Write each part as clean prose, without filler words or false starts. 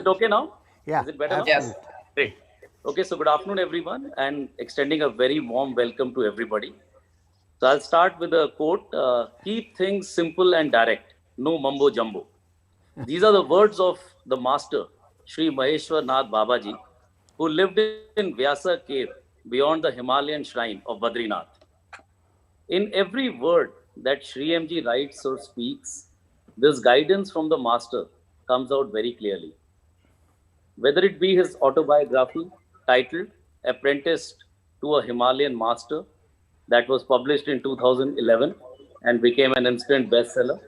it okay now? Yeah, Is it better now? Yes. absolutely. Great. Okay, so good afternoon, everyone, and extending a very warm welcome to everybody. So I'll start with a quote: "Keep things simple and direct, no mumbo jumbo." These are the words of the master, Sri Maheshwar Nath Babaji, who lived in Vyasa cave beyond the Himalayan shrine of Badrinath. In every word that Sri MG writes or speaks, this guidance from the master comes out very clearly. Whether it be his autobiography titled Apprenticed to a Himalayan Master, that was published in 2011 and became an instant bestseller,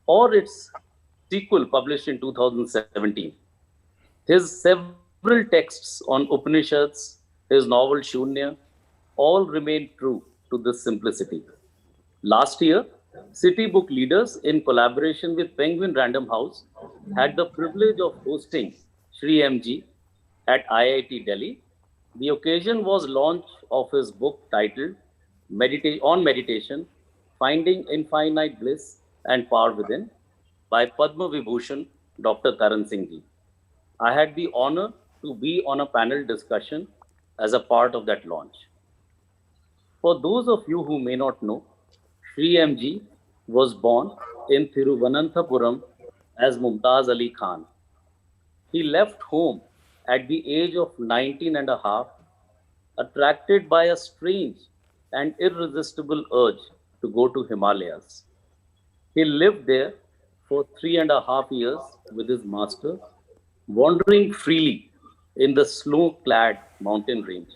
or its sequel published in 2017. His several texts on Upanishads, his novel Shunya, all remain true to this simplicity. Last year, City Book Leaders, in collaboration with Penguin Random House, had the privilege of hosting Sri MG at IIT Delhi. The occasion was launch of his book titled On Meditation, Finding Infinite Bliss and Power Within by Padma Vibhushan Dr. Karan Singh ji. I had the honor to be on a panel discussion as a part of that launch. For those of you who may not know, Sri MG was born in Thiruvananthapuram as Mumtaz Ali Khan. He left home at the age of 19 and a half, attracted by a strange and irresistible urge to go to Himalayas. He lived there for 3.5 years with his master, wandering freely in the snow clad mountain range.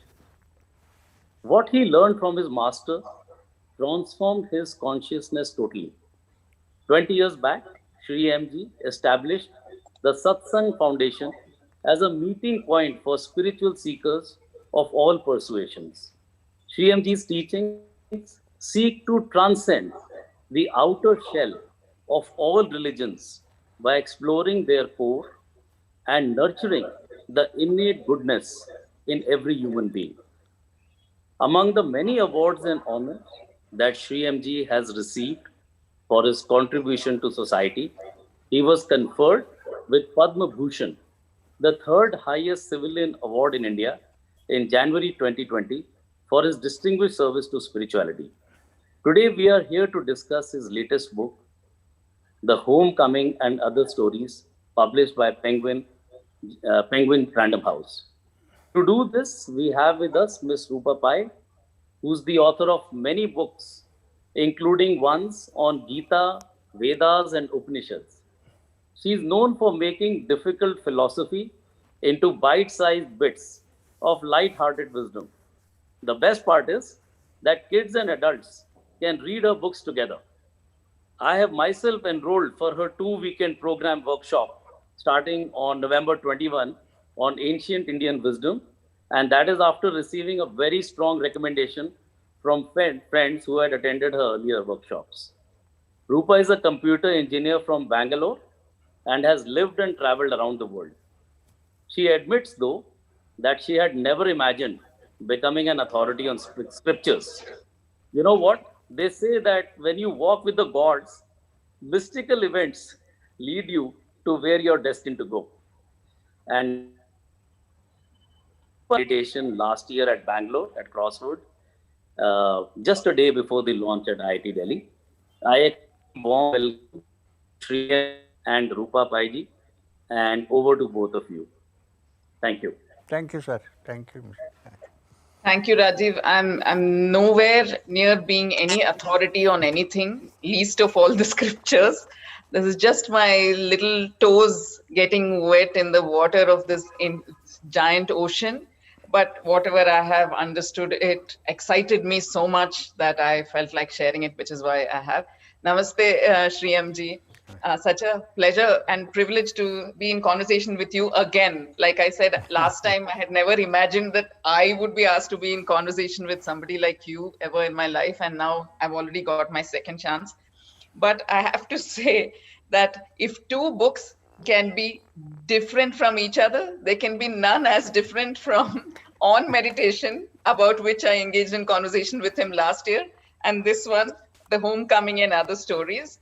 What he learned from his master transformed his consciousness totally. 20 years back, Sri MG established the Satsang Foundation as a meeting point for spiritual seekers of all persuasions. Sri MG's teachings seek to transcend the outer shell of all religions by exploring their core and nurturing the innate goodness in every human being. Among the many awards and honors that Sri MG has received for his contribution to society, he was conferred with Padma Bhushan, the third highest civilian award in India, in January 2020 for his distinguished service to spirituality. Today, we are here to discuss his latest book, The Homecoming and Other Stories, published by Penguin Random House. To do this, we have with us Ms. Roopa Pai, who's the author of many books, including ones on Gita, Vedas, and Upanishads. She is known for making difficult philosophy into bite sized bits of light hearted wisdom. The best part is that kids and adults can read her books together. I have myself enrolled for her 2 weekend program workshop starting on November 21 on ancient Indian wisdom, and that is after receiving a very strong recommendation from friends who had attended her earlier workshops. Rupa is a computer engineer from Bangalore and has lived and traveled around the world. She admits, though, that she had never imagined becoming an authority on scriptures. You know what? They say that when you walk with the gods, mystical events lead you to where you're destined to go. And meditation last year at Bangalore at Crossroad, just a day before the launch at IIT Delhi. I warm welcome Shri and Rupa Pai ji, and over to both of you. Thank you. Thank you, sir. Thank you. Thank you, Rajiv. I'm nowhere near being any authority on anything, least of all the scriptures. This is just my little toes getting wet in the water of this giant ocean. But whatever I have understood, it excited me so much that I felt like sharing it, which is why I have. Namaste, Shri MG. Such a pleasure and privilege to be in conversation with you again. Like I said last time, I had never imagined that I would be asked to be in conversation with somebody like you ever in my life. And now I've already got my second chance. But I have to say that if two books can be different from each other, they can be none as different from On Meditation, about which I engaged in conversation with him last year, and this one, The Homecoming and Other Stories.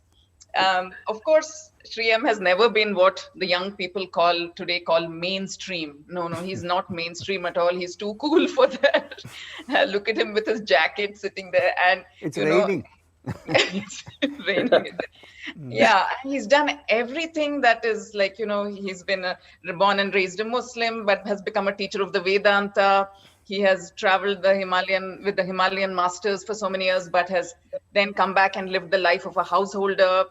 Of course, Sri M has never been what the young people call mainstream. No, no, he's not mainstream at all. He's too cool for that. Look at him with his jacket sitting there, and It's you know, raining. it's raining. Yeah, and he's done everything that is like, he's been born and raised a Muslim, but has become a teacher of the Vedanta. He has traveled with the Himalayan masters for so many years, but has then come back and lived the life of a householder,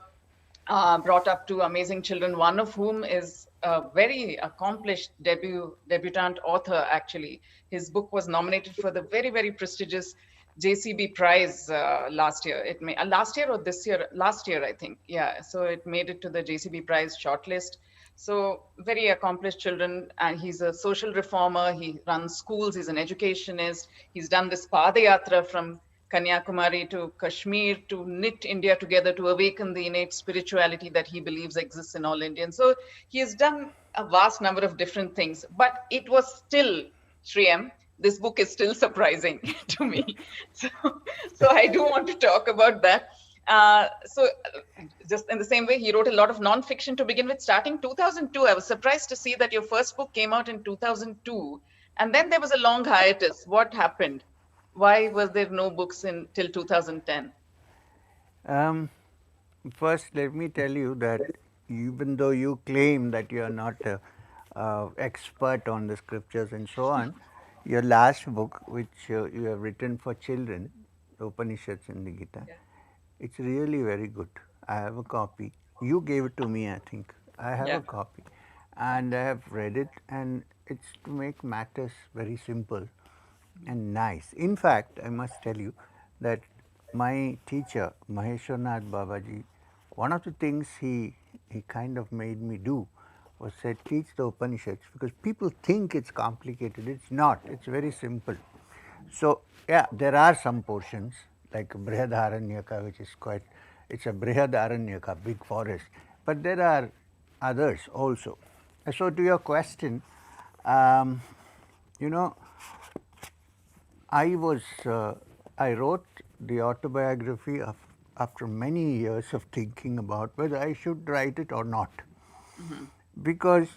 brought up two amazing children, one of whom is a very accomplished debutant author, actually. His book was nominated for the very, very prestigious JCB Prize last year. Last year or this year? Last year, I think. Yeah. So it made it to the JCB Prize shortlist. So very accomplished children, and he's a social reformer. He runs schools. He's an educationist. He's done this Padayatra from Kanyakumari to Kashmir to knit India together to awaken the innate spirituality that he believes exists in all Indians. So he has done a vast number of different things, but it was still, Shriyam, this book is still surprising to me. So I do want to talk about that. Just in the same way, he wrote a lot of non-fiction to begin with, starting 2002. I was surprised to see that your first book came out in 2002, and then there was a long hiatus. What happened? Why was there no books till 2010? First, let me tell you that even though you claim that you are not a expert on the scriptures and so on, your last book, which you have written for children, the Upanishads and the Gita, it's really very good. I have a copy. You gave it to me, I think. I have a copy, and I have read it, and it's to make matters very simple and nice. In fact, I must tell you that my teacher, Maheshwarnath Babaji, one of the things he kind of made me do was said, teach the Upanishads, because people think it's complicated. It's not. It's very simple. So, yeah, there are some portions like Brihadaranyaka, which is it's a Brihadaranyaka, big forest. But there are others also. So, to your question, um, you know, I wrote the autobiography after many years of thinking about whether I should write it or not. Mm-hmm. Because,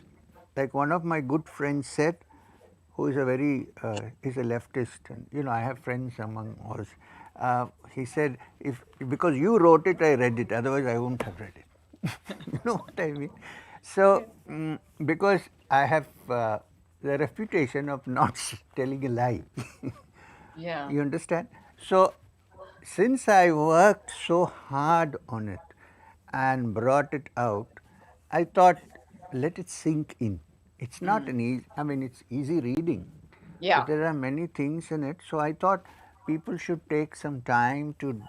like one of my good friends said, who is he's a leftist, and I have friends among all. He said, because you wrote it, I read it, otherwise I wouldn't have read it. You know what I mean? So, because I have the reputation of not telling a lie. Yeah. You understand? So, since I worked so hard on it and brought it out, I thought, let it sink in. It's not it's easy reading. Yeah. But there are many things in it. So I thought people should take some time to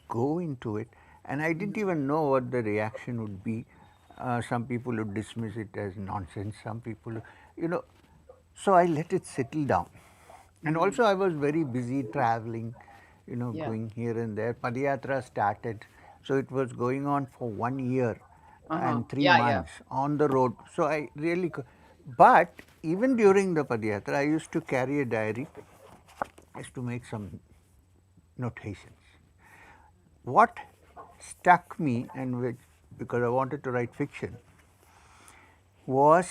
go into it. And I didn't even know what the reaction would be. Some people would dismiss it as nonsense. Some people, so I let it settle down. And also, I was very busy traveling, Yeah. going here and there. Padayatra started, so it was going on for 1 year and three Yeah, yeah. months on the road. So I really, but even during the Padayatra, I used to carry a diary. I used to make some notations. What stuck me, and because I wanted to write fiction, was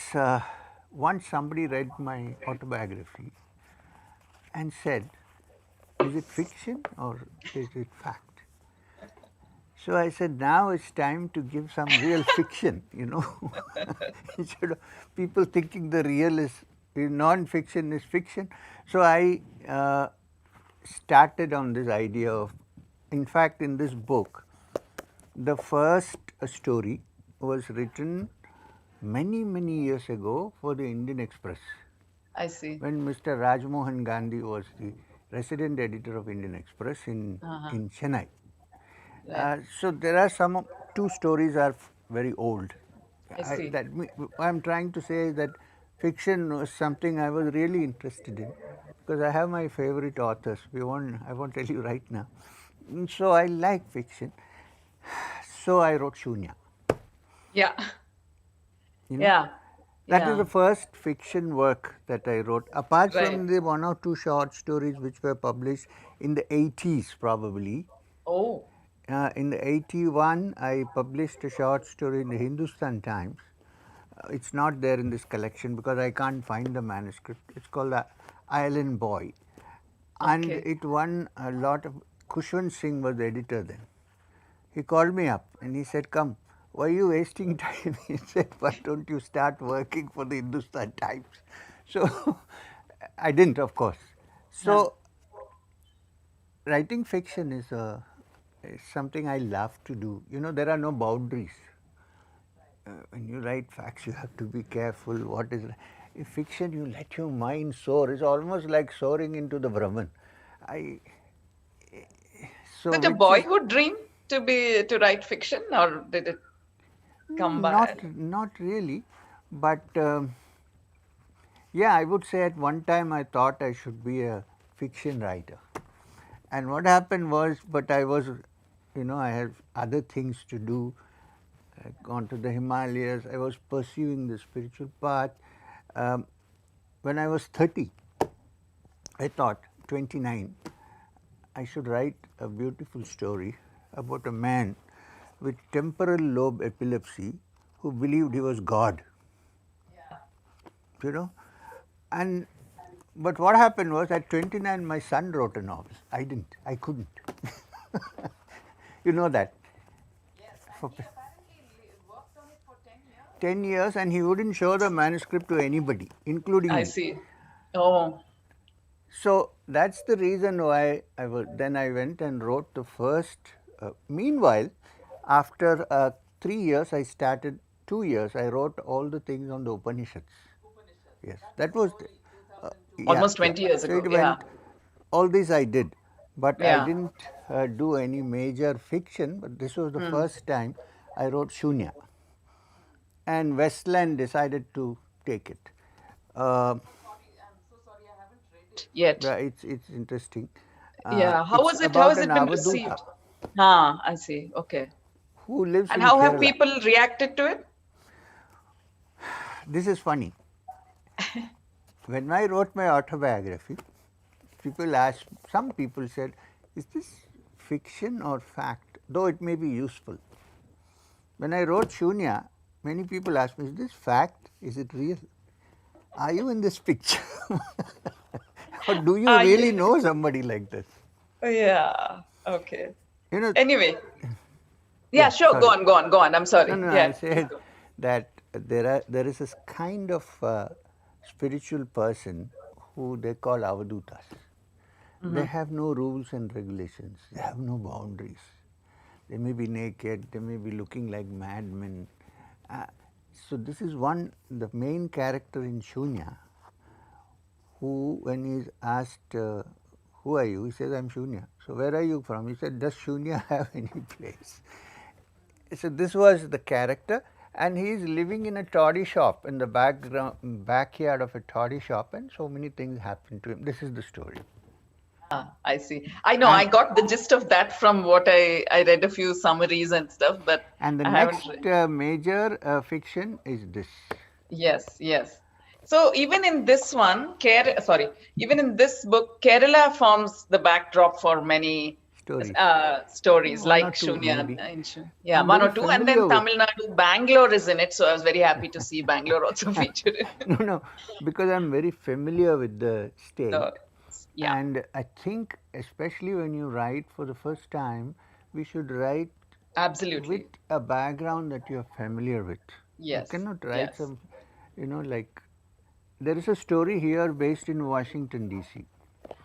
once somebody read my autobiography and said, is it fiction or is it fact? So I said, now it's time to give some real fiction, instead of people thinking the real is non-fiction is fiction. So I started on this idea of, in fact, in this book, the first story was written many, many years ago for the Indian Express. I see. When Mr. Rajmohan Gandhi was the resident editor of Indian Express in Chennai. Right. So there are two stories are very old. I see. I'm trying to say that fiction was something I was really interested in, because I have my favorite authors. I won't tell you right now. So I like fiction. So I wrote Shunya. Yeah. Yeah. That is Yeah. the first fiction work that I wrote, apart Right. from the one or two short stories which were published in the 80s probably. Oh. in 81, I published a short story in the Hindustan Times. It's not there in this collection because I can't find the manuscript. It's called The Island Boy. And Okay. it won a lot of. Kushwant Singh was the editor then. He called me up and he said, "Come, why are you wasting time?" He said, "Why don't you start working for the Hindustan Times?" So I didn't, of course. Huh. So writing fiction is something I love to do. You know, there are no boundaries. When you write facts, you have to be careful. What is in fiction? You let your mind soar. It's almost like soaring into the Brahman. I Is so it a which is boyhood dream to write fiction, or did it come by? not really, but yeah, I would say at one time I thought I should be a fiction writer, and what happened was, but I was, I had other things to do. I gone to the Himalayas. I was pursuing the spiritual path. Um, when I was 30, I thought 29, I should write a beautiful story about a man with temporal lobe epilepsy who believed he was God. You know, and but what happened was at 29 my son wrote a novel. I didn't. I couldn't. You know that. For 10 years and he wouldn't show the manuscript to anybody, including I me. see. Oh, So that's the reason why then I went and wrote the first. Meanwhile, after 3 years, I started 2 years. I wrote all the things on the Upanishads. Yes, that was, yeah, almost yeah. 20 years So ago. it Yeah. went. All this I did, but I Yeah. didn't do any major fiction. But this was the first time I wrote Shunya, and Westland decided to take it. Uh, Yet. yeah, it's interesting. Yeah. How It's was it? How about has an it been Avaduta received? Ah, I see. Okay. who lives And in how have Kerala. people reacted to it? This is funny. When I wrote my autobiography, people asked, some people said, "Is this fiction or fact?" Though it may be useful. When I wrote Shunya, many people asked me, "Is this fact? Is it real? Are you in this picture?" Or do you Yeah. really know somebody like this? Yeah. Okay. You know, Anyway. Yeah, yeah, sure. Go sorry. on, go on, go on. I'm No, sorry. no, I Yeah, please said go. that there is this kind of spiritual person who they call avadutas. They have no rules and regulations. They have no boundaries. They may be naked. They may be looking like madmen. Uh, so this is the main character in Shunya, who, when he's asked, "Who are you?" he says, "I'm Shunya." "So where are you from?" He said, "Does Shunya have any place?" So this was the character, and he is living in a toddy shop in the backyard of a toddy shop, and so many things happen to him. This is the story. Ah, I see. I know. I And got the gist of that from what I read a few summaries and stuff, but the I haven't next read. major fiction is this. Yes, yes. So even in this one, even in this book, Kerala forms the backdrop for many Stories. stories One or like two, Shunya. maybe. Yeah, I'm one very or two. And then familiar with. Tamil Nadu, Bangalore is in it. So I was very happy to see Bangalore also featured in it. No, no, because I'm very familiar with the So, state. yeah, And I think, especially when you write for the first time, we should write with absolutely. a background that you're familiar with. You Yes, cannot write yes. some, like there is a story here based in Washington, D.C.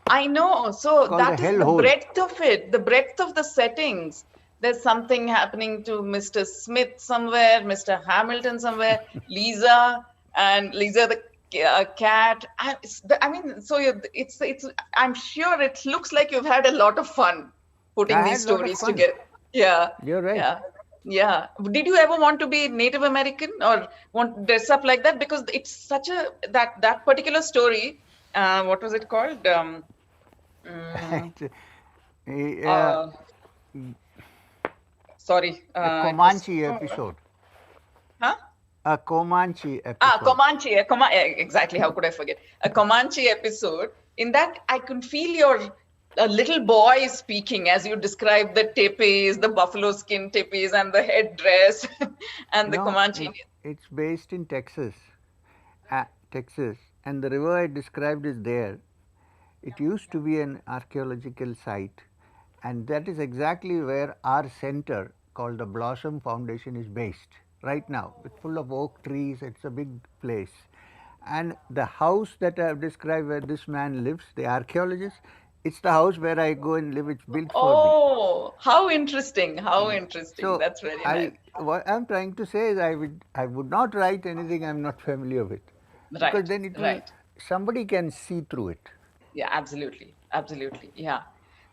I know. It's So called The that is Hell the Hole. breadth of it, the breadth of the settings. There's something happening to Mr. Smith somewhere, Mr. Hamilton somewhere, Lisa and Lisa the cat. I mean, so it's. I'm sure it looks like you've had a lot of fun I putting had these a lot of stories fun. together. Yeah, You're right. yeah, yeah. Did you ever want to be Native American or want to dress up like that? Because it's such a that particular story. What was it called? Mm, a, uh, sorry, a it was, Comanche episode. huh? A Comanche episode. Comanche, exactly. How could I forget? A Comanche episode. In that, I could feel your a little boy speaking, as you described the tepes, the buffalo skin tepes, and the headdress, and the No, Comanche. it's based in Texas. Texas, and the river I described is there. It used to be an archaeological site, and that is exactly where our center called the Blossom Foundation is based right now. It's full of oak trees, it's a big place. And the house that I have described where this man lives, the archaeologist, it's the house where I go and live. It's built for me. Oh, how interesting! How interesting! So That's very nice. what I'm trying to say is I would not write anything I'm not familiar with, because Right, then it will right. somebody can see through it. Yeah, absolutely, absolutely. Yeah.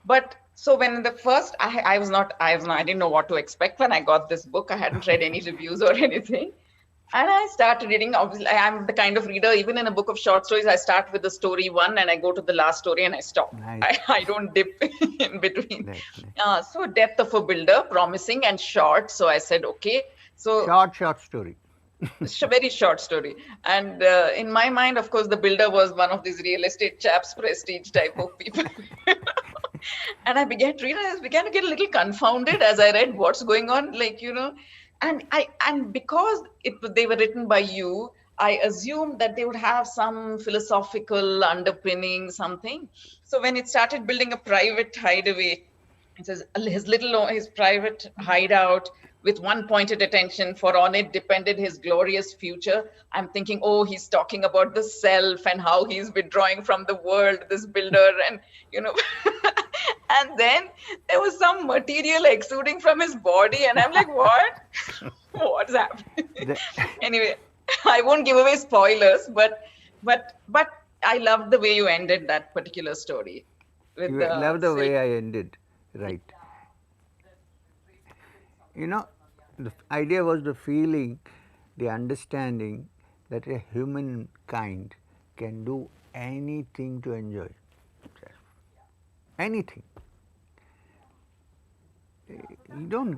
But so when the first, I didn't know what to expect when I got this book. I hadn't read any reviews or anything. And I started reading. Obviously, I'm the kind of reader, even in a book of short stories, I start with the story one and I go to the last story and I stop. Nice. I don't dip in between. Nice, So, Death of a Builder, promising and short. So I said, okay. So, short story. it's a very short story. And in my mind, of course, the builder was one of these real estate chaps, prestige type of people. And I began to read, and I began to get a little confounded as I read what's going on, and because they were written by you, I assumed that they would have some philosophical underpinning, something. So when it started building a private hideaway, it says his private hideout with one pointed attention, for on it depended his glorious future. I'm thinking, oh, he's talking about the self and how he's withdrawing from the world, this builder, and and then there was some material exuding from his body, and I'm like, what? What's happening? Anyway, I won't give away spoilers, but I loved the way you ended that particular story. You love the way I ended, right? The idea was the feeling, the understanding that a humankind can do anything to enjoy anything.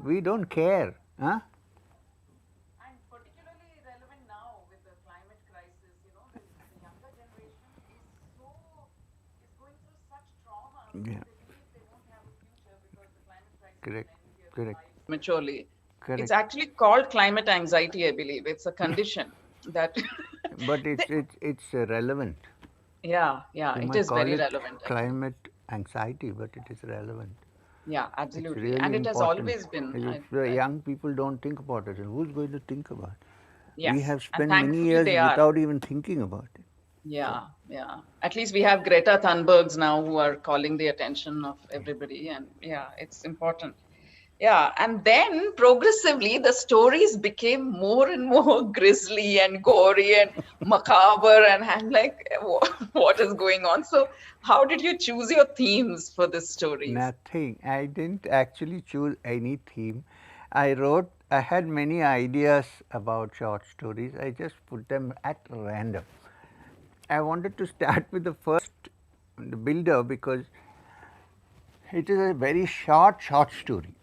We don't care, huh? And particularly relevant now with the climate crisis, the younger generation is going through such trauma. Yeah. They believe they won't have a future because the climate crisis Correct. will end Correct. maturely. Correct. It's actually called climate anxiety, I believe. It's a condition that. But it's relevant. Yeah, You it might is call very it relevant. climate anxiety, but it is relevant. Yeah, It's absolutely. really And it has important. always been. If the young people don't think about it, who's going to think about it? Yes. We have And spent many thankfully years they are. without even thinking about it. Yeah. At least we have Greta Thunbergs now who are calling the attention of everybody. And yeah, it's important. Yeah. And then progressively the stories became more and more grisly and gory and macabre. And I'm like, what is going on? So, how did you choose your themes for this stories? Nothing. I didn't actually choose any theme. I had many ideas about short stories. I just put them at random. I wanted to start with the builder, because it is a very short story.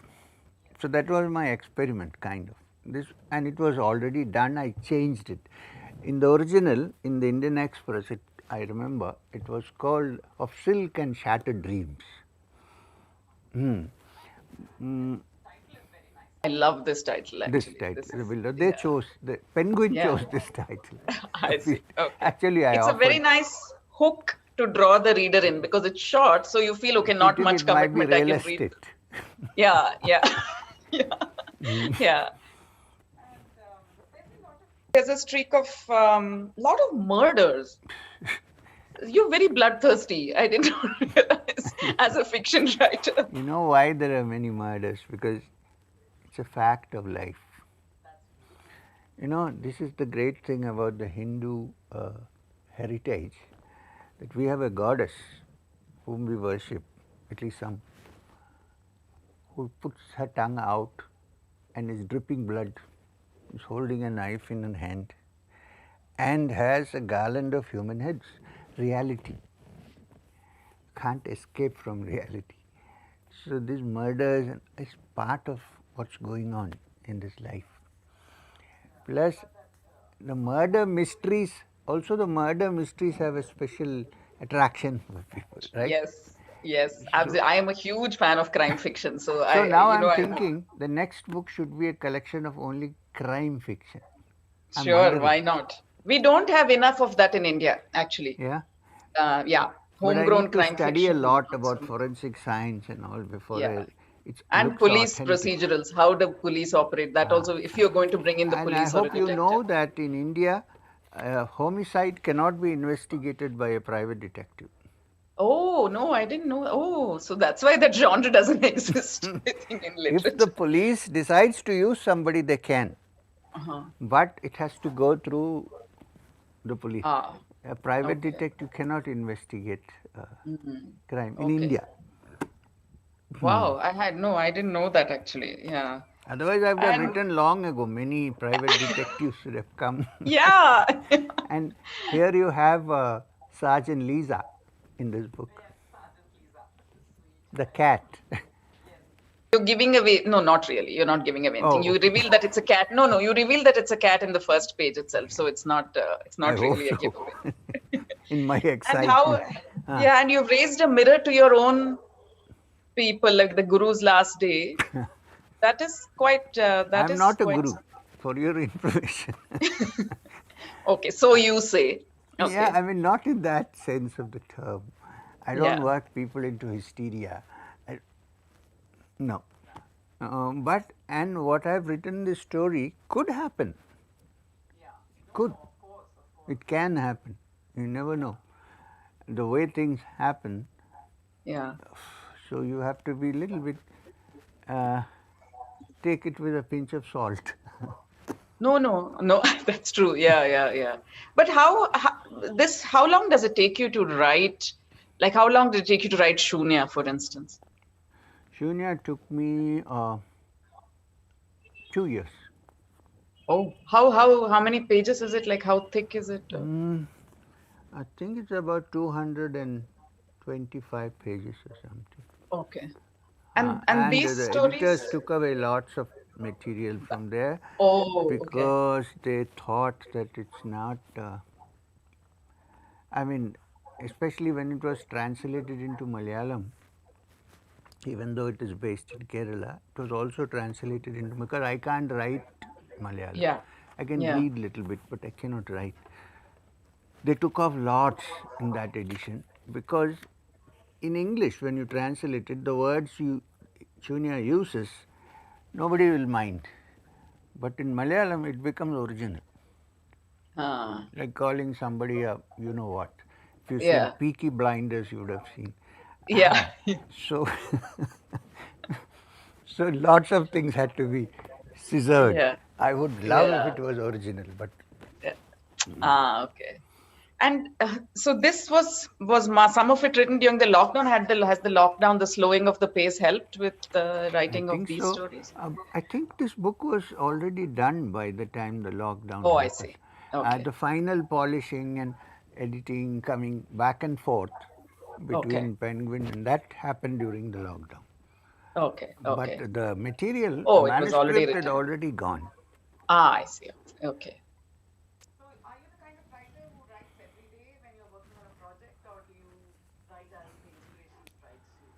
So that was my experiment, kind of. And it was already done. I changed it. In the original, in the Indian Express, I remember it was called "Of Silk and Shattered Dreams." I love this title actually. This title, the builder. They chose the Penguin chose this title. I see. Okay. Actually, It's a very nice hook to draw the reader in because it's short, so you feel okay, not much commitment. I can read. Yeah. Yeah. There's a streak of lot of murders. You're very bloodthirsty. I didn't realize as a fiction writer. You know why there are many murders? Because it's a fact of life. This is the great thing about the Hindu heritage, that we have a goddess whom we worship, at least some, who puts her tongue out and is dripping blood, is holding a knife in her hand, and has a garland of human heads. Reality. Can't escape from reality. So these murders is part of what's going on in this life. Plus, the murder mysteries have a special attraction for people, right? Yes. Yes, So, absolutely. I am a huge fan of crime fiction. So so I, now you know, I'm I thinking the next book should be a collection of only crime fiction. I'm sure, wondering. why not? We don't have enough of that in India, actually. Yeah. Yeah, But I homegrown need to crime study a fiction, lot not so about much. forensic science and all before Yeah. it And looks police authentic. procedurals. How do police operate? That Ah. also, if you're going to bring in the And I police or a hope you detective. know that in India, homicide cannot be investigated by a private detective. Oh, no, I didn't know. Oh, so that's why that genre doesn't exist, I think, in If the literature. police decides to use somebody, they can, Uh-huh. but it has to go through the police. Ah, A private okay. detective cannot investigate Hmm. crime in Okay. India. Wow, I didn't know that actually. Yeah. Otherwise, I would have And written long ago. Many private detectives should have come. yeah. And here you have Sergeant Lisa in this book, the cat. You're giving away, no, not really. You're not giving away anything. Oh, You okay. reveal that it's a cat. No, no, you reveal that it's a cat in the first page itself. So it's I not hope really a so. giveaway. In my And how, excitement. Ah. yeah, and you've raised a mirror to your own people, like the Guru's last day. That I'm is not a quite guru, for your information. okay. So you say, Yeah, okay, I mean, not in that sense of the term. I don't yeah, work people into hysteria. I, no. But, and what I've written this story could happen. Could. It can happen. You never know. The way things happen, yeah. so you have to be a little bit, uh, take it with a pinch of salt. No, no, no. That's true. Yeah, yeah, yeah. But how long does it take you to write? Like, how long did it take you to write Shunya, for instance? Shunya took me 2 years. Oh, how many pages is it? Like, how thick is it? Mm, I think it's about 225 pages or something. Okay. And And these the editors stories. took away lots of material from there Oh, okay. because they thought that it's not, I mean, especially when it was translated into Malayalam, even though it is based in Kerala, it was also translated into, because I can't write Malayalam. Yeah, I can yeah, read little bit, but I cannot write. They took off lots in that edition because in English, when you translate it, the words Chunya uses, nobody will mind. But in Malayalam, it becomes original. ah, Like calling somebody a, you know what. If you said yeah, Peaky Blinders, you would have seen. yeah, So, so lots of things had to be scissored. yeah, I would love if yeah, it was original, but yeah. Ah, okay. And so this some of it written during the lockdown. Has the lockdown, the slowing of the pace helped with the I writing of think these so. stories? I think this book was already done by the time the lockdown Oh, I happened. see. Okay, The final polishing and editing coming back and forth okay, between Penguin, and that happened during the lockdown. okay, But okay. the material, the Oh, it was already manuscript had written. already gone. Ah, I see. Okay. So, are you the kind of writer who writes every day when you're working on a project, or do you write as the inspiration strikes you?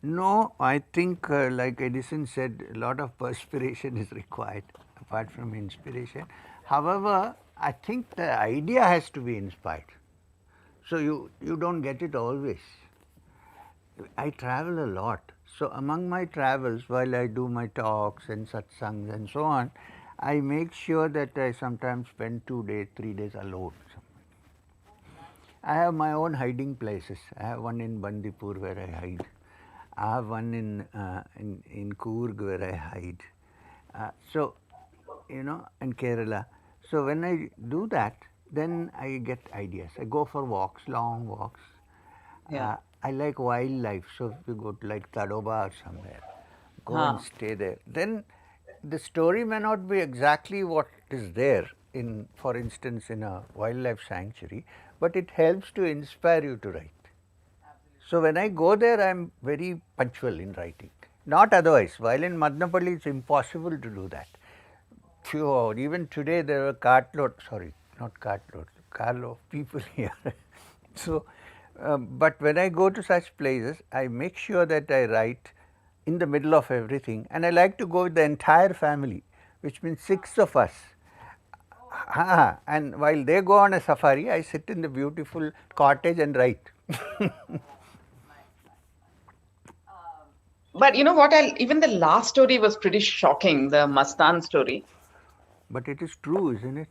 No, I think, like Edison said, a lot of perspiration is required apart from inspiration. However, I think the idea has to be inspired. So you don't get it always. I travel a lot. So among my travels, while I do my talks and satsangs and so on, I make sure that I sometimes spend 2 days, 3 days alone. I have my own hiding places. I have one in Bandipur where I hide. I have one in Coorg where I hide. So, in Kerala. So when I do that, then I get ideas. I go for walks, long walks. Yeah. I like wildlife, so if you go to like Tadoba or somewhere, go and Huh. stay there. Then the story may not be exactly what is there in, for instance, in a wildlife sanctuary, but it helps to inspire you to write. So when I go there, I am very punctual in writing. Not otherwise. While in Madnapalli, it's impossible to do that. Even today, there were cartload, sorry, not cartload, carload of people here. So But when I go to such places, I make sure that I write in the middle of everything, and I like to go with the entire family, which means 6 of us. And while they go on a safari, I sit in the beautiful cottage and write. Nice, nice. But you know what? Even the last story was pretty shocking, the Mastan story. But it is true, isn't it?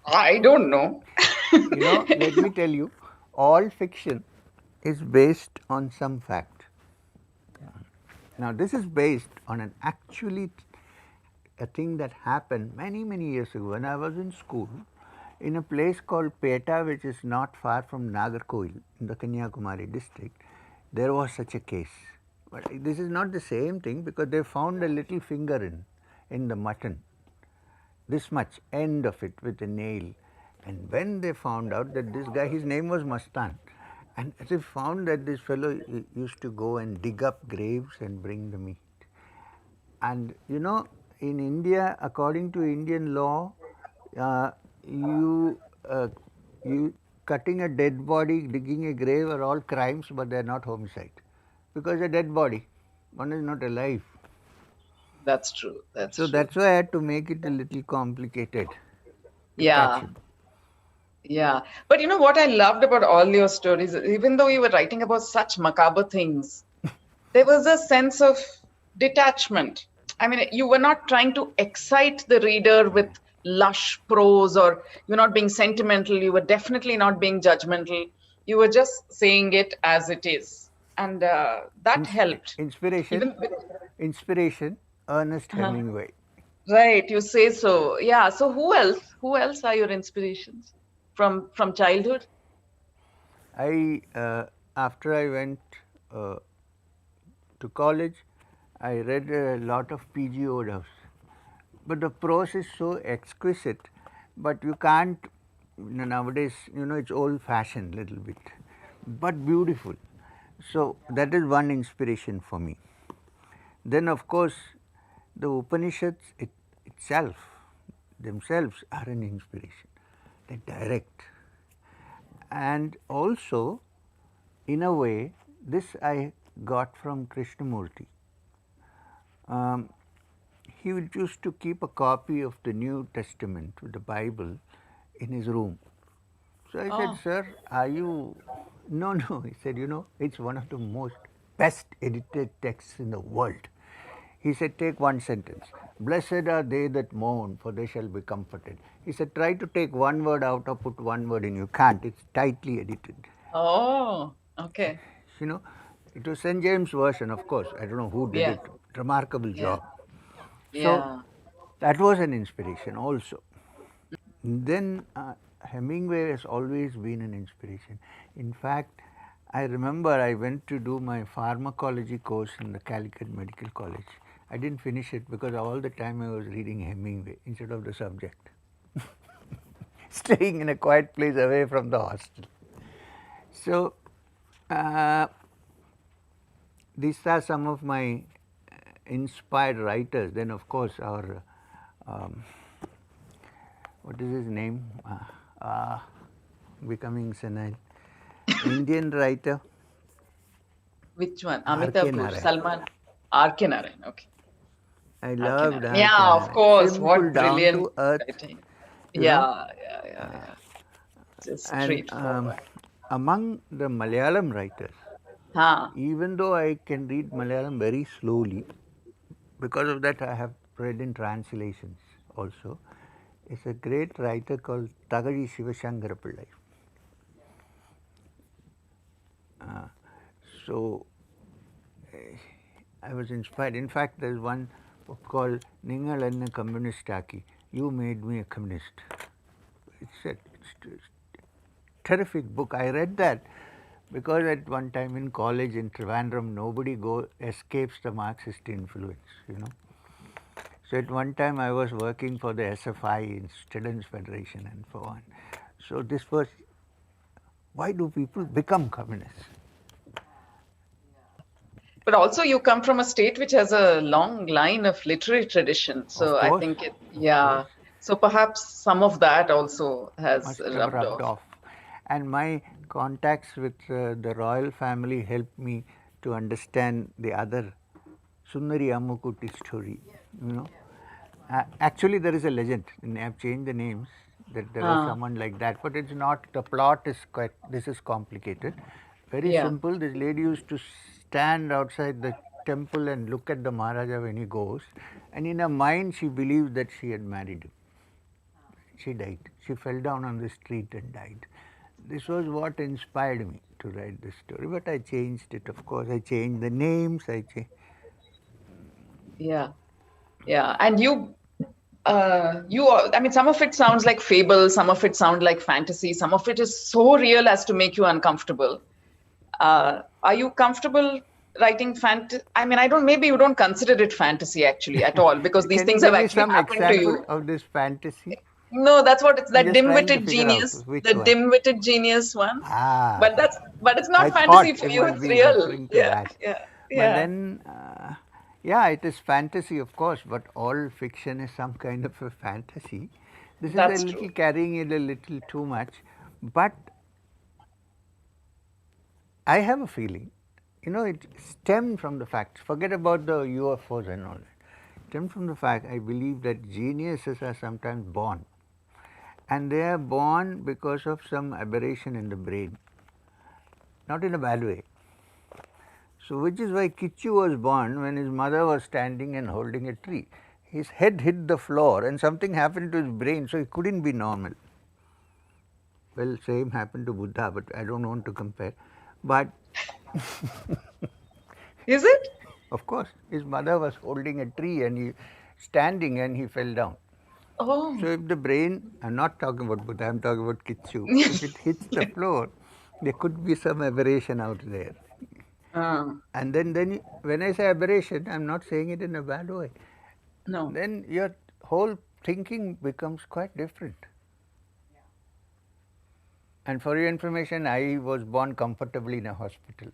I don't know. Let me tell you, all fiction is based on some fact. Now, this is based on an actually a thing that happened many, many years ago when I was in school in a place called Peta, which is not far from Nagarkoil in the Kanyakumari district. There was such a case. But this is not the same thing because they found a little finger in the mutton, this much end of it with a nail. And when they found out that this guy, his name was Mastan, and they found that this fellow used to go and dig up graves and bring the meat. And in India, according to Indian law, uh, you uh, you cutting a dead body, digging a grave are all crimes, but they are not homicide because a dead body, one is not alive. That's true. That's So true. that's why I had to make it a little complicated to catch Yeah. him. Yeah. But you know what I loved about all your stories, even though you were writing about such macabre things, there was a sense of detachment. I mean, you were not trying to excite the reader with lush prose, or you're not being sentimental. You were definitely not being judgmental. You were just saying it as it is. And that helped. Inspiration, Even with, inspiration, Ernest uh, Hemingway. right, you say so. Yeah. So who else? Who else are your inspirations from childhood? After I went uh, to college, I read a lot of P.G. Wodehouse. But the prose is so exquisite, but you can't, nowadays, it's old fashioned little bit, but beautiful. So that is one inspiration for me. Then, of course, the Upanishads itself, themselves are an inspiration. They direct. And also, in a way, this I got from Krishnamurti. Um, he used to keep a copy of the New Testament, the Bible, in his room. So I said, Oh, "Sir, are you?" No, no. He said, it's one of the most best edited texts in the world. He said, take one sentence. Blessed are they that mourn, for they shall be comforted. He said, try to take one word out or put one word in. You can't. It's tightly edited. oh, okay. You know, it was St. James Version, of course. I don't know who did Yeah, it. Remarkable yeah, job. So yeah. that was an inspiration also. Then Hemingway has always been an inspiration. In fact, I remember I went to do my pharmacology course in the Calicut Medical College. I didn't finish it because all the time I was reading Hemingway instead of the subject. Staying in a quiet place away from the hostel. So, uh, these are some of my inspired writers. Then, of course, our um, what is his name? Becoming senile. Indian writer Which one? R.K. Amitabh Ghosh, Narayan. Salman, R.K. Narayan. Okay, I R.K. loved Narayan. R.K. Yeah, of Narayan. course. Simple, What down brilliant to earth, writing. you know. Yeah, yeah, yeah, yeah. Just And straightforward. among the Malayalam writers, Huh. even though I can read Malayalam very slowly, because of that I have read in translations also, is a great writer called Tagari Sivashankara Pillai. Uh, so I was inspired. In fact, there's one book called Ningal Enna Communist Aki. You made me a communist. It's terrific book. I read that because at one time in college in Trivandrum, nobody escapes the Marxist influence. So at one time I was working for the SFI in Students Federation and so on. So this was, why do people become communists? But also, you come from a state which has a long line of literary tradition. Of So I course, think of course. yeah. So perhaps some of that also has Must have rubbed rubbed off. off. And my contacts with the royal family helped me to understand the other Sundari Ammukutti story. You know, actually there is a legend. And I've changed the names. That there was someone like that, but it's not. The plot is quite. This is complicated. Very Yeah. simple. This lady used to stand outside the temple and look at the Maharaja when he goes, and in her mind she believed that she had married him. She died. She fell down on the street and died. This was what inspired me to write this story, but I changed it, of course. I changed the names. Yeah. Yeah. And I mean, some of it sounds like fable, some of it sounds like fantasy, some of it is so real as to make you uncomfortable. Are you comfortable writing fantasy? I mean, maybe you don't consider it fantasy actually at all, because these Can you things give have me actually some happened to example you. of this fantasy? No, that's what it's, I'm that just trying to dim-witted figure out genius, which the one. dim-witted genius one. Ah, But it's I not fantasy thought for it you, might it's be real. referring to Yeah, that. yeah, But yeah. then, yeah, it is fantasy, of course, but all fiction is some kind of a fantasy. This is a That's little true. carrying it a little too much. But I have a feeling, it stemmed from the fact, forget about the UFOs and all that. It stemmed from the fact I believe that geniuses are sometimes born. And they are born because of some aberration in the brain, not in a bad way. So, which is why Kichu was born when his mother was standing and holding a tree. His head hit the floor and something happened to his brain, so he couldn't be normal. Well, same happened to Buddha, but I don't want to compare. But Is it? of course, his mother was holding a tree and he standing and he fell down. So Oh. if the brain, I'm not talking about Buddha, I'm talking about Kichu. If it hits the floor, there could be some aberration out there. And then when I say aberration, I'm not saying it in a bad way. No. Then your whole thinking becomes quite different. And for your information, I was born comfortably in a hospital.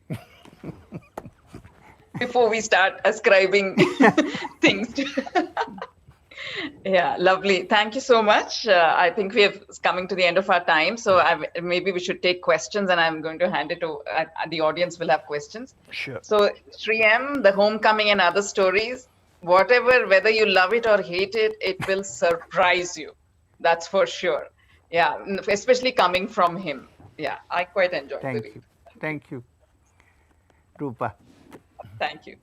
Before we start ascribing things to yeah, lovely. Thank you so much. I think we have coming to the end of our time, so maybe we should take questions, and I'm going to hand it to the audience. Will have questions. Sure. So, Sri M, the homecoming and other stories, whatever, whether you love it or hate it, it will surprise you. That's for sure. Yeah, especially coming from him. Yeah, I quite enjoyed the Thank read. you. Thank you, Roopa. Thank you.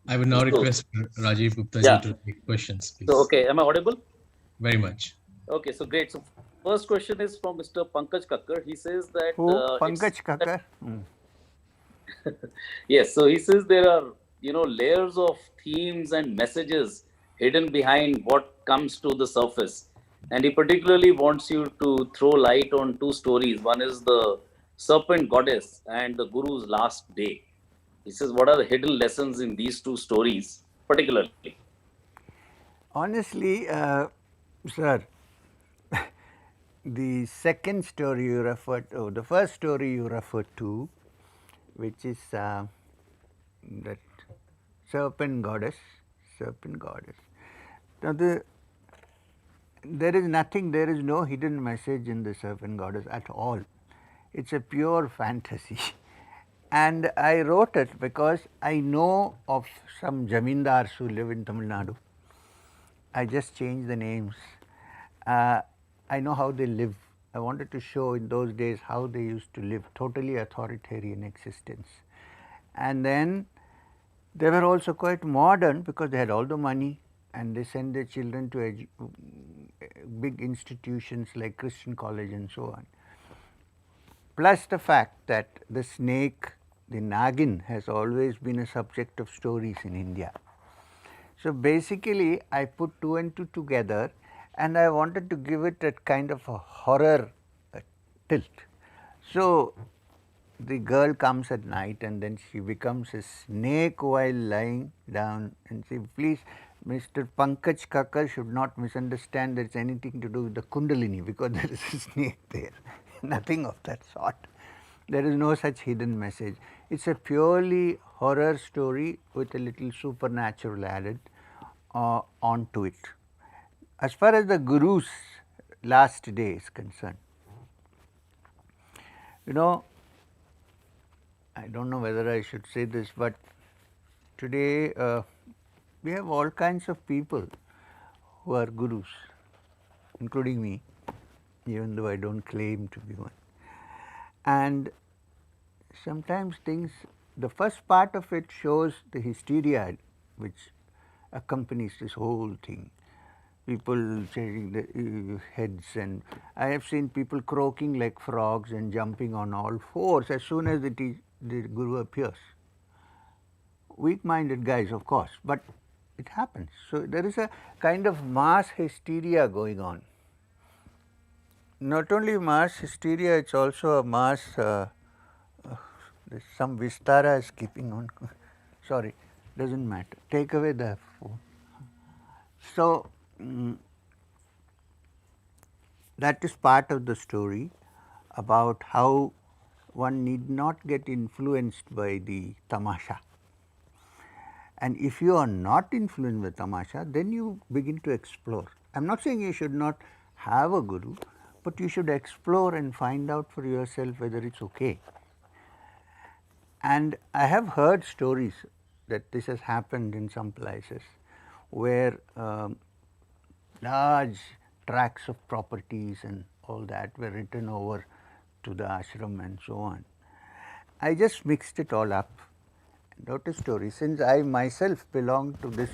I would now request Rajiv Gupta ji to take questions, please. So, okay, am I audible? Very much. Okay, so great. So, first question is from Mr. Pankaj Kakkar. He says that Who? Pankaj Kakkar? Yes, so he says there are layers of themes and messages hidden behind what comes to the surface, and he particularly wants you to throw light on two stories. One is the serpent goddess and the guru's last day. He says, what are the hidden lessons in these two stories particularly? Honestly, sir, the second story you referred to, the first story you referred to, which is that serpent goddess. Now, there is nothing, there is no hidden message in the serpent goddess at all. It's a pure fantasy. And I wrote it because I know of some zamindars who live in Tamil Nadu. I just changed the names. I know how they live. I wanted to show in those days how they used to live, totally authoritarian existence. And then they were also quite modern because they had all the money and they sent their children to big institutions like Christian College and so on. Plus the fact that the snake, the Nagin, has always been a subject of stories in India. So basically, I put two and two together and I wanted to give it a kind of a horror tilt. So the girl comes at night and then she becomes a snake while lying down, and she, please, Mr. Pankaj Kakkar should not misunderstand that it's anything to do with the Kundalini, because there is a snake there. Nothing of that sort. There is no such hidden message. It's a purely horror story with a little supernatural added onto it. as far as the Guru's last day is concerned, I don't know whether I should say this, but today we have all kinds of people who are gurus, including me, even though I don't claim to be one. And sometimes the first part of it shows the hysteria which accompanies this whole thing. People shaking their heads, and I have seen people croaking like frogs and jumping on all fours as soon as the guru appears. Weak-minded guys, of course, but it happens. So there is a kind of mass hysteria going on. Not only mass hysteria, it's also a mass. Some Vistara is keeping on. Sorry, doesn't matter. Take away the phone. So that is part of the story about how one need not get influenced by the tamasha. And if you are not influenced by tamasha, then you begin to explore. I am not saying you should not have a guru, but you should explore and find out for yourself whether it's okay. And I have heard stories that this has happened in some places where large tracts of properties and all that were written over to the ashram and so on. I just mixed it all up and wrote a story. Since I myself belong to this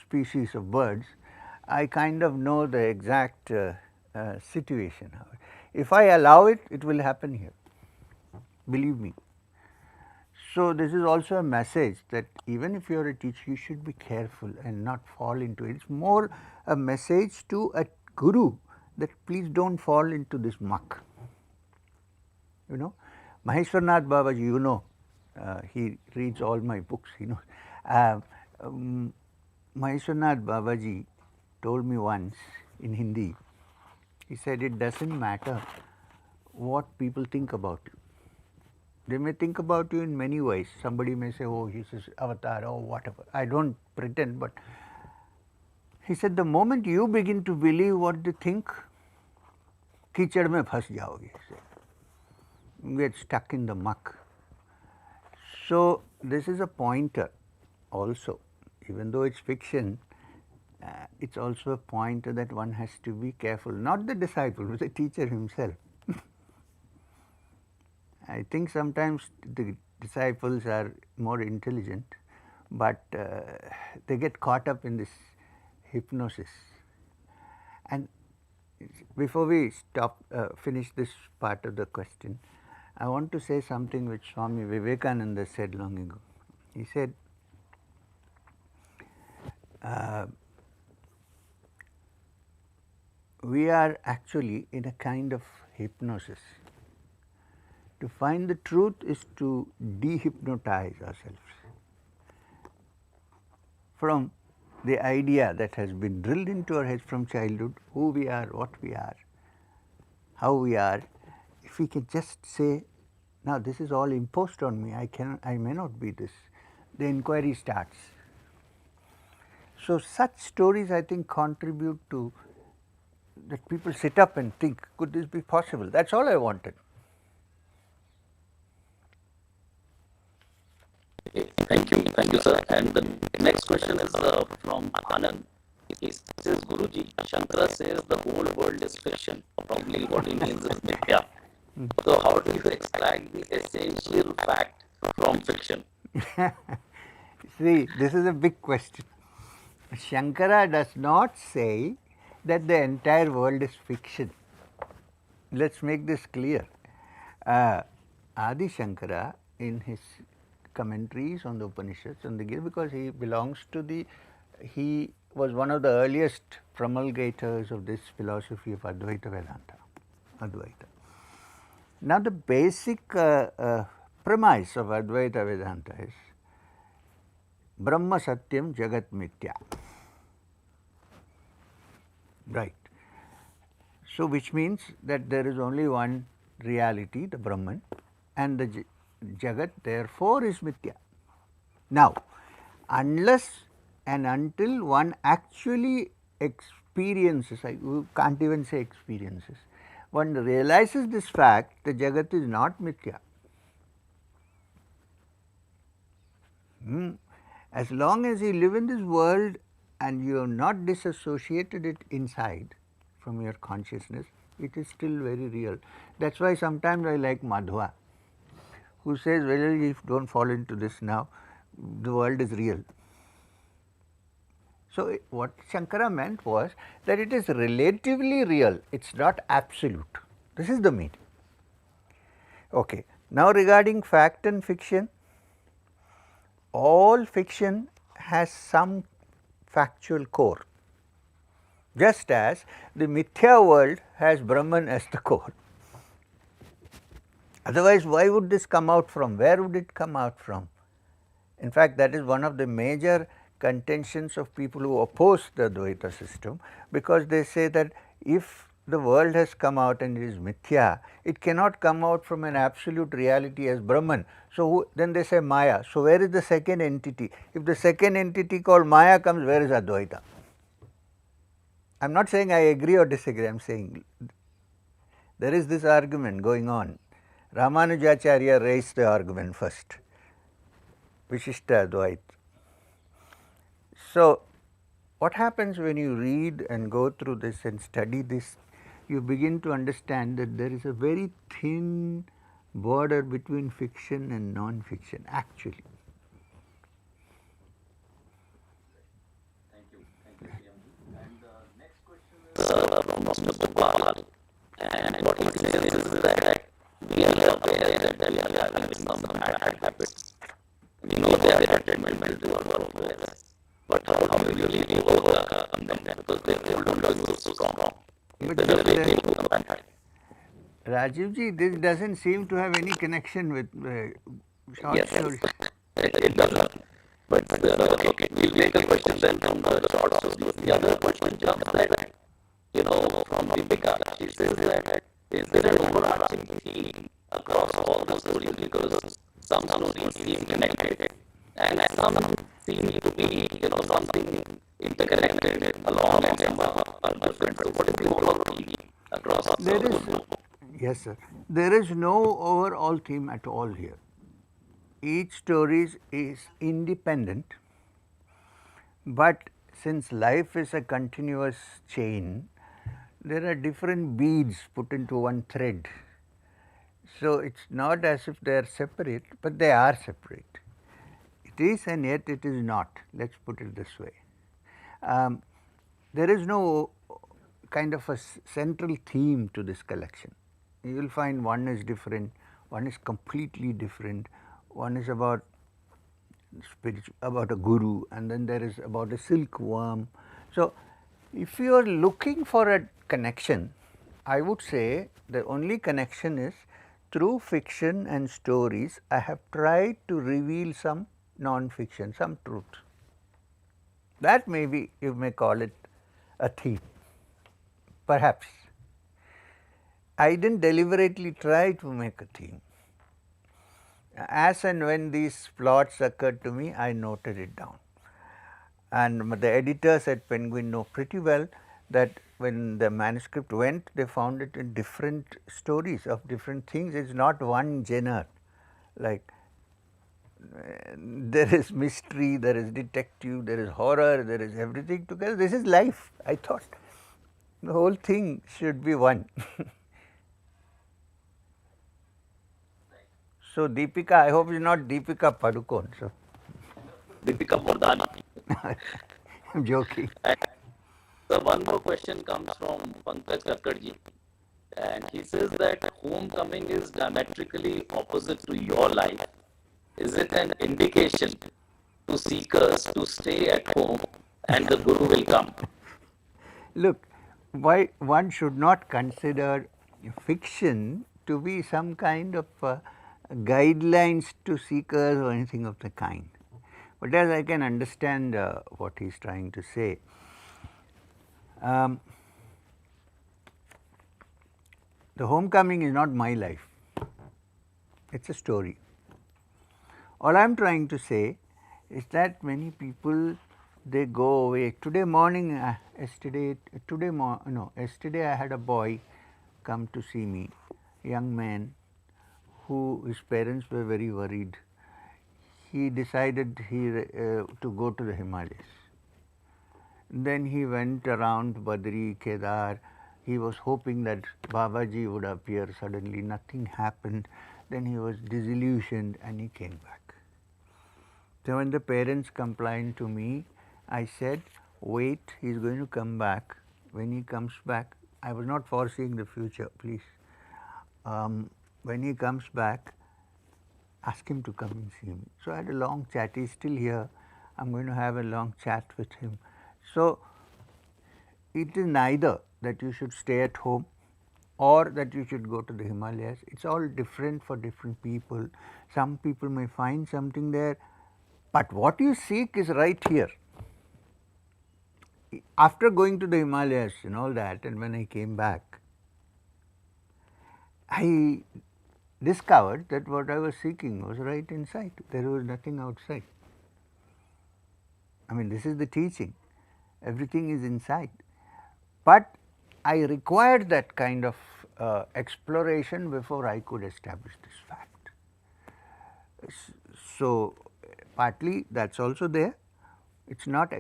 species of birds, I kind of know the exact situation. If I allow it, it will happen here, believe me. So this is also a message that even if you are a teacher, you should be careful and not fall into it. It's more a message to a guru that please don't fall into this muck. Maheshwarnath Babaji, he reads all my books, Maheshwarnath Babaji told me once in Hindi, he said, it doesn't matter what people think about you. They may think about you in many ways. Somebody may say, oh, he's his avatar, or whatever. I don't pretend, but he said, the moment you begin to believe what they think, कीचड़ में फंस जाओगे. You get stuck in the muck. So this is a pointer also. Even though it's fiction, it's also a pointer that one has to be careful. Not the disciple, but the teacher himself. I think sometimes the disciples are more intelligent, but they get caught up in this hypnosis. And before we finish this part of the question, I want to say something which Swami Vivekananda said long ago. He said, we are actually in a kind of hypnosis. To find the truth is to dehypnotize ourselves from the idea that has been drilled into our heads from childhood, who we are, what we are, how we are. If we can just say, now this is all imposed on me, I may not be this, the inquiry starts. So such stories, I think, contribute to that people sit up and think, could this be possible? That's all I wanted. Thank you, sir. And the next question is from Anand. He says, Guruji, Shankara says the whole world is fiction. Probably what he means is mithya. So how do you extract the essential fact from fiction? See, this is a big question. Shankara does not say that the entire world is fiction. Let's make this clear. Adi Shankara, in his commentaries on the Upanishads, because he belongs to he was one of the earliest promulgators of this philosophy of Advaita Vedanta. Advaita. Now the basic premise of Advaita Vedanta is Brahma Satyam Jagat Mithya. Right. So which means that there is only one reality, the Brahman, and the Jagat therefore is Mithya. Now, unless and until one actually experiences, I can't even say experiences, one realizes this fact, the Jagat is not mithya. As long as you live in this world and you have not disassociated it inside from your consciousness, it is still very real. That's why sometimes I like Madhva, who says, well, if you don't fall into this now, the world is real. So, what Shankara meant was that it is relatively real, it is not absolute. This is the meaning. Okay. Now, regarding fact and fiction, all fiction has some factual core, just as the Mithya world has Brahman as the core. Otherwise, why would this come out from? Where would it come out from? In fact, that is one of the major contentions of people who oppose the Advaita system, because they say that if the world has come out and it is mithya, it cannot come out from an absolute reality as Brahman. So, then they say Maya. So, where is the second entity? If the second entity called Maya comes, where is Advaita? I am not saying I agree or disagree, I am saying there is this argument going on. Ramanujacharya raised the argument first, Vishishta Advaita. So, what happens when you read and go through this and study this, you begin to understand that there is a very thin border between fiction and non-fiction actually. Thank you, CMG. And the next question is from Mr. Gopal. And what he says is that we are aware that we are having some bad habits. We know they are detrimental to our progress. But how do we really overcome them? Because they hold on to us so strong. But Rajiv ji, this doesn't seem to have any connection with short stories. It doesn't. But okay, we'll make a question then from the short stories. The other question jumps that, from Deepika, she says that is there an overarching theme across all the stories, because some stories seem connected and some seem to be, something interconnected along and some are different. So what is the overall theme across all There the is, yes sir, there is no overall theme at all here. Each story is independent, but since life is a continuous chain, there are different beads put into one thread. So, it is not as if they are separate, but they are separate. It is and yet it is not, let us put it this way. There is no kind of a central theme to this collection. You will find one is different, one is completely different, one is about about a guru, and then there is about a silkworm. So, if you are looking for a connection, I would say the only connection is through fiction and stories. I have tried to reveal some non-fiction, some truth. That maybe you may call it a theme, perhaps. I didn't deliberately try to make a theme. As and when these plots occurred to me, I noted it down. And the editors at Penguin know pretty well that when the manuscript went, they found it in different stories of different things. It is not one genre, like there is mystery, there is detective, there is horror, there is everything together. This is life. I thought the whole thing should be one. So, Deepika, I hope it is not Deepika Padukone. So, Deepika Mordani. I am joking. So one more question comes from Pankaj Kakadji, and he says that homecoming is diametrically opposite to your life. Is it an indication to seekers to stay at home and the Guru will come? Look, why one should not consider fiction to be some kind of guidelines to seekers or anything of the kind. But as I can understand what he is trying to say, the homecoming is not my life, it is a story. All I am trying to say is that many people they go away. Today morning, yesterday I had a boy come to see me, young man, who his parents were very worried. He decided to go to the Himalayas. Then he went around Badri, Kedar. He was hoping that Babaji would appear. Suddenly nothing happened. Then he was disillusioned and he came back. So when the parents complained to me, I said, wait, he's going to come back. When he comes back, I was not foreseeing the future, please. When he comes back, ask him to come and see me. So I had a long chat. He's still here. I'm going to have a long chat with him. So it is neither that you should stay at home or that you should go to the Himalayas. It's all different for different people. Some people may find something there, but what you seek is right here. After going to the Himalayas and all that, and when I came back, I discovered that what I was seeking was right inside. There was nothing outside. I mean, this is the teaching. Everything is inside. But I required that kind of exploration before I could establish this fact. So, partly that's also there. It's not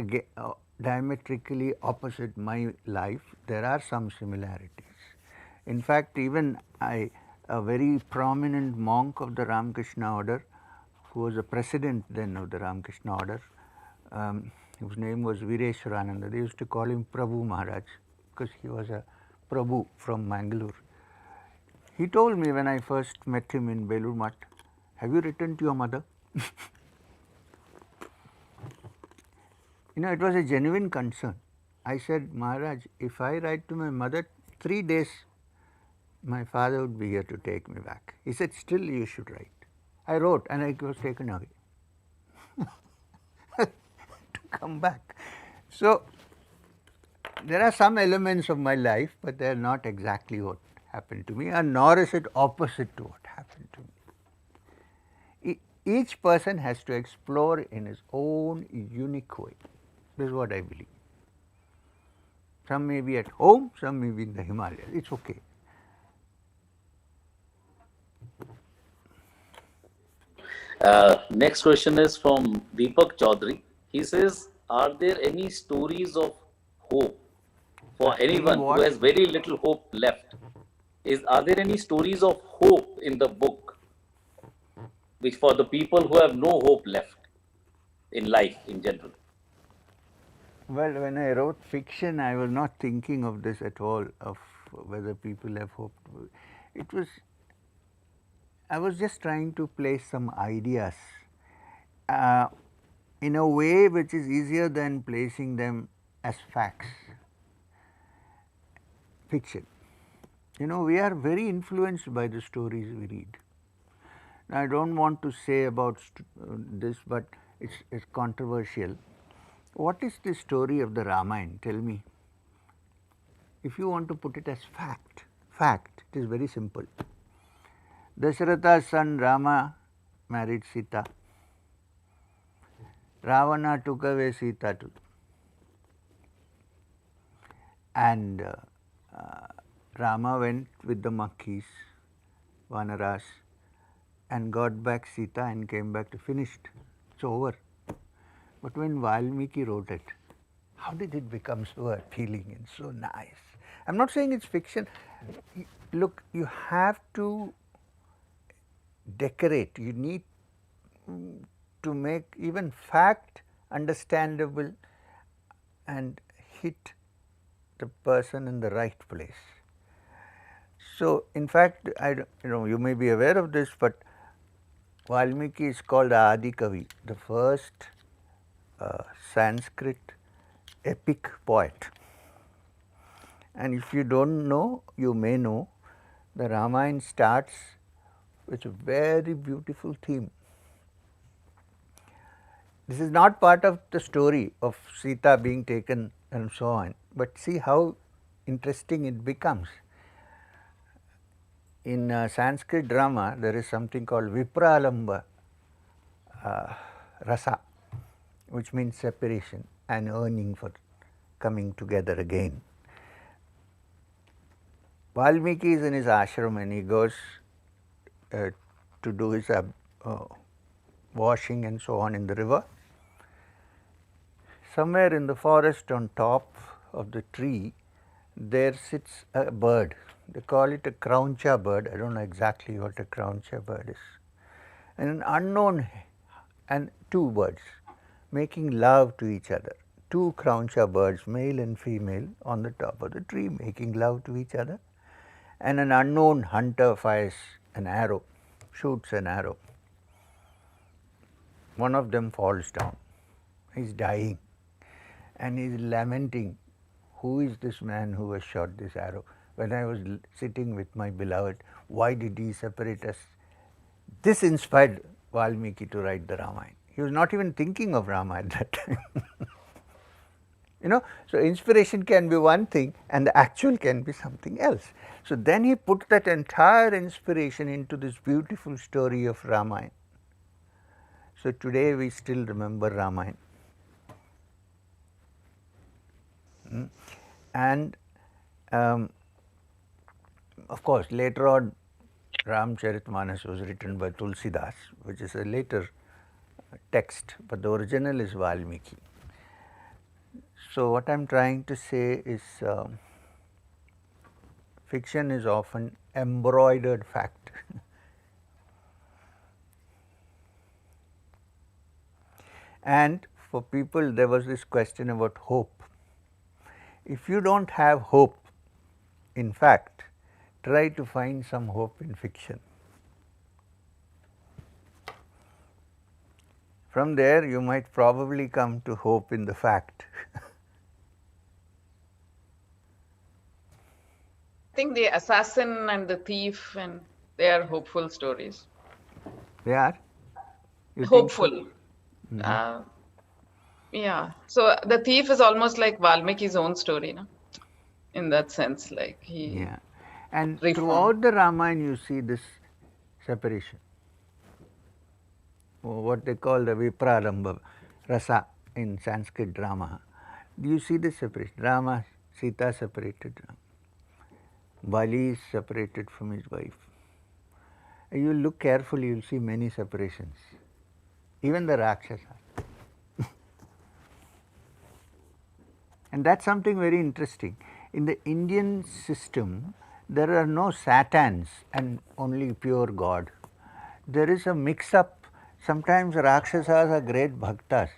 diametrically opposite my life. There are some similarities. In fact, even a very prominent monk of the Ramakrishna order, who was a president then of the Ramakrishna order, whose name was Vireshwarananda. They used to call him Prabhu Maharaj because he was a Prabhu from Mangalore. He told me when I first met him in Belur Math, have you written to your mother? It was a genuine concern. I said, Maharaj, if I write to my mother, 3 days my father would be here to take me back. He said, still you should write. I wrote and I was taken away to come back. So, there are some elements of my life, but they are not exactly what happened to me, and nor is it opposite to what happened to me. Each person has to explore in his own unique way. This is what I believe. Some may be at home, some may be in the Himalayas. It's okay. Next question is from Deepak Chaudhary. He says, are there any stories of hope for anyone who has very little hope left? Are there any stories of hope in the book, which for the people who have no hope left in life in general? Well, when I wrote fiction, I was not thinking of this at all, of whether people have hope. I was just trying to place some ideas in a way which is easier than placing them as facts. Fiction. We are very influenced by the stories we read. Now, I don't want to say about this, but it's controversial. What is the story of the Ramayana? Tell me. If you want to put it as fact, it is very simple. Dasharatha's son Rama married Sita. Ravana took away Sita too. And Rama went with the Makkis, Vanaras, and got back Sita and came back to finished. It's over. But when Valmiki wrote it, how did it become so appealing and so nice? I'm not saying it's fiction. Look, you have to decorate. You need to make even fact understandable and hit the person in the right place. So, in fact, you may be aware of this, but Valmiki is called Adi Kavi, the first Sanskrit epic poet. And if you don't know, you may know, the Ramayana starts with a very beautiful theme. This is not part of the story of Sita being taken and so on, but see how interesting it becomes. In Sanskrit drama, there is something called Vipralamba Rasa. which means separation and yearning for coming together again. Valmiki is in his ashram and he goes to do his uh, washing and so on in the river. Somewhere in the forest on top of the tree, there sits a bird. They call it a crowncha bird. I don't know exactly what a crowncha bird is. And an unknown, and two birds making love to each other. Two crowncha birds, male and female, on the top of the tree making love to each other. And an unknown hunter fires an arrow, shoots an arrow. One of them falls down. He's dying and he's lamenting, who is this man who has shot this arrow? When I was sitting with my beloved, why did he separate us? This inspired Valmiki to write the Ramayana. He was not even thinking of Rama at that time. So inspiration can be one thing and the actual can be something else. So then he put that entire inspiration into this beautiful story of Ramayana. So today we still remember Ramayana. And of course, later on, Ramcharitmanas was written by Tulsidas, which is a later text, but the original is Valmiki. So what I am trying to say is fiction is often embroidered fact. And for people, there was this question about hope. If you don't have hope in fact, try to find some hope in fiction. From there, you might probably come to hope in the fact. I think the assassin and the thief, and they are hopeful stories. They are? You Hopeful. think so? Yeah. So the thief is almost like Valmiki's own story, no? In that sense, like he. Yeah. And reformed. throughout the Ramayana, you see this separation. What they call the Viprarambha rasa in Sanskrit drama. Do you see this separation? Rama, Sita separated. Bali is separated from his wife. You look carefully, you'll see many separations. Even the Rakshasas. And that's something very interesting. In the Indian system, there are no Satans and only pure God. There is a mix up. Sometimes Rakshasas are great bhaktas,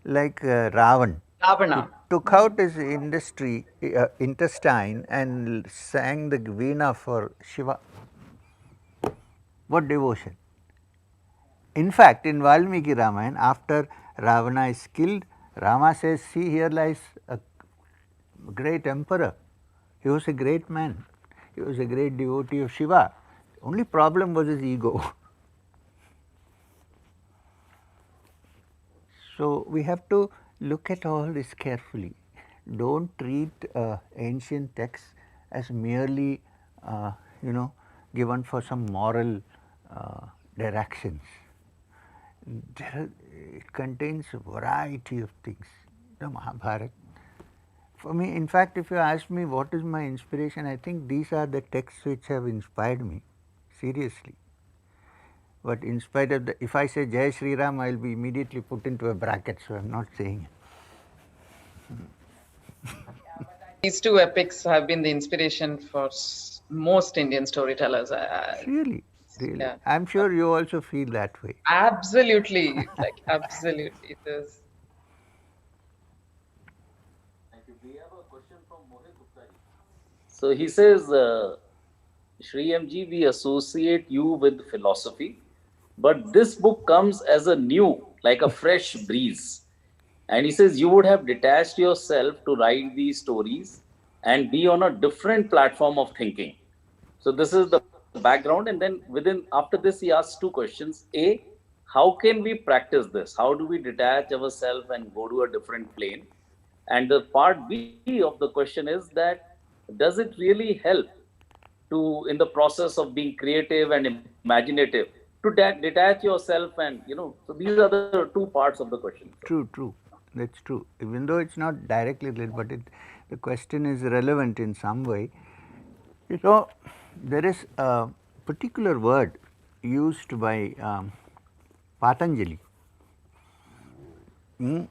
like Ravan. Ravana. Took out his intestine and sang the veena for Shiva. What devotion! In fact, in Valmiki Ramayana, after Ravana is killed, Rama says, see, here lies a great emperor. He was a great man. He was a great devotee of Shiva. The only problem was his ego. So we have to look at all this carefully. Don't treat ancient texts as merely, given for some moral directions. It contains a variety of things. The Mahabharata. For me, in fact, if you ask me what is my inspiration, I think these are the texts which have inspired me, seriously. But in spite of if I say Jai Shri Ram, I will be immediately put into a bracket, so I am not saying it. These two epics have been the inspiration for most Indian storytellers. Really? Yeah. I am sure you also feel that way. Absolutely, like absolutely, it is. We have a question from Mohit Gupta. So he says, Shri MG, we associate you with philosophy, but this book comes as a new, like a fresh breeze. And he says you would have detached yourself to write these stories and be on a different platform of thinking. So this is the background. And then after this, he asks two questions. A, how can we practice this? How do we detach ourselves and go to a different plane? And the part B of the question is that does it really help in the process of being creative and imaginative to to detach yourself, and so these are the two parts of the question. True. That's true. Even though it's not directly related, but the question is relevant in some way. There is a particular word used by Patanjali in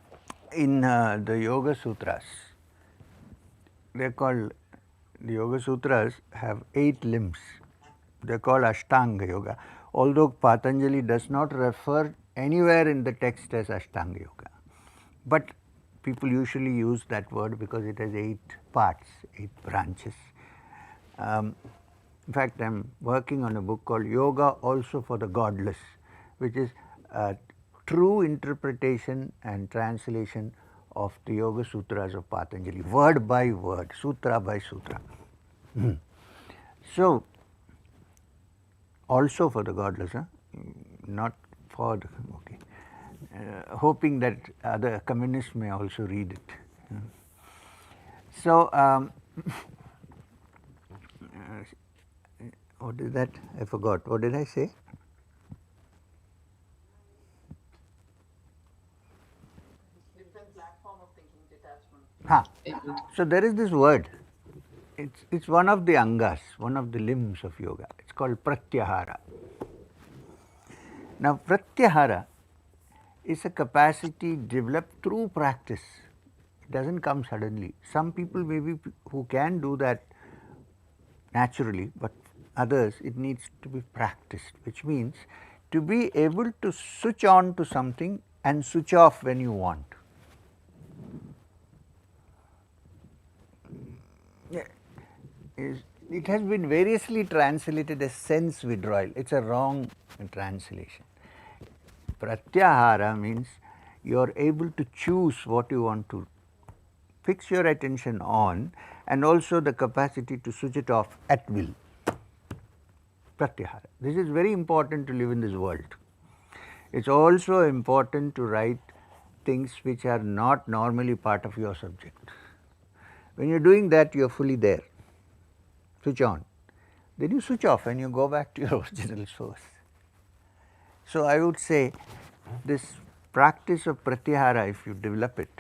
the Yoga Sutras. They're called, the Yoga Sutras have 8 limbs. They're called Ashtanga Yoga. Although Patanjali does not refer anywhere in the text as Ashtanga Yoga. But people usually use that word because it has 8 parts, 8 branches. In fact, I'm working on a book called Yoga Also for the Godless, which is a true interpretation and translation of the Yoga Sutras of Patanjali, word by word, sutra by sutra. So, also for the godless, not for the, okay. Hoping that other communists may also read it. So, what is that? I forgot. What did I say? Different platform of thinking, detachment. So there is this word. It's one of the angas, one of the limbs of yoga. It's called pratyahara. Now, pratyahara is a capacity developed through practice. It doesn't come suddenly. Some people maybe who can do that naturally, but others it needs to be practiced, which means to be able to switch on to something and switch off when you want. It has been variously translated as sense withdrawal. It's a wrong translation. Pratyahara means you are able to choose what you want to fix your attention on, and also the capacity to switch it off at will. Pratyahara. This is very important to live in this world. It's also important to write things which are not normally part of your subject. When you're doing that, you're fully there. Switch on. Then you switch off and you go back to your original source. So I would say this practice of pratyahara, if you develop it,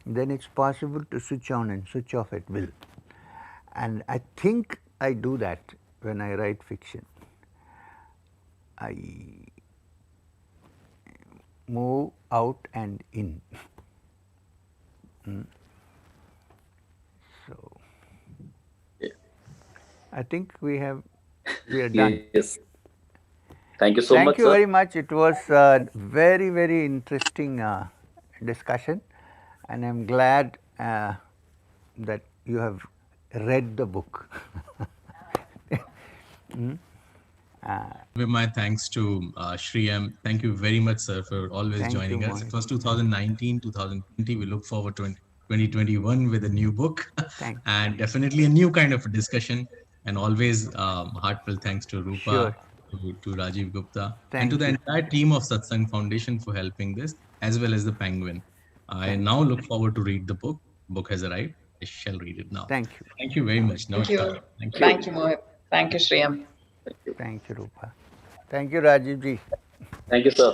then it's possible to switch on and switch off at will. And I think I do that when I write fiction. I move out and in. So I think we are done. Yes. Thank you so much, Thank you sir. very much. It was a very, very interesting discussion, and I'm glad that you have read the book. With my thanks to Shri M. Thank you very much, sir, for always Thank you, joining us. Mohit. It was 2019, 2020. We look forward to 2021 with a new book Thank you. and definitely a new kind of a discussion. And always heartfelt thanks to Roopa, Sure. to Rajiv Gupta, and to Thank the you. entire team of Satsang Foundation for helping this, as well as the Penguin. I Thank now look forward to read the book. Book has arrived. I shall read it now. Thank you. Thank you very much. Thank Namaskar. you. Thank you. Thank you, Mohit. Thank you, Shriyam. Thank you. Thank you, Rupa. Thank you, Rajiv ji. Thank you, sir.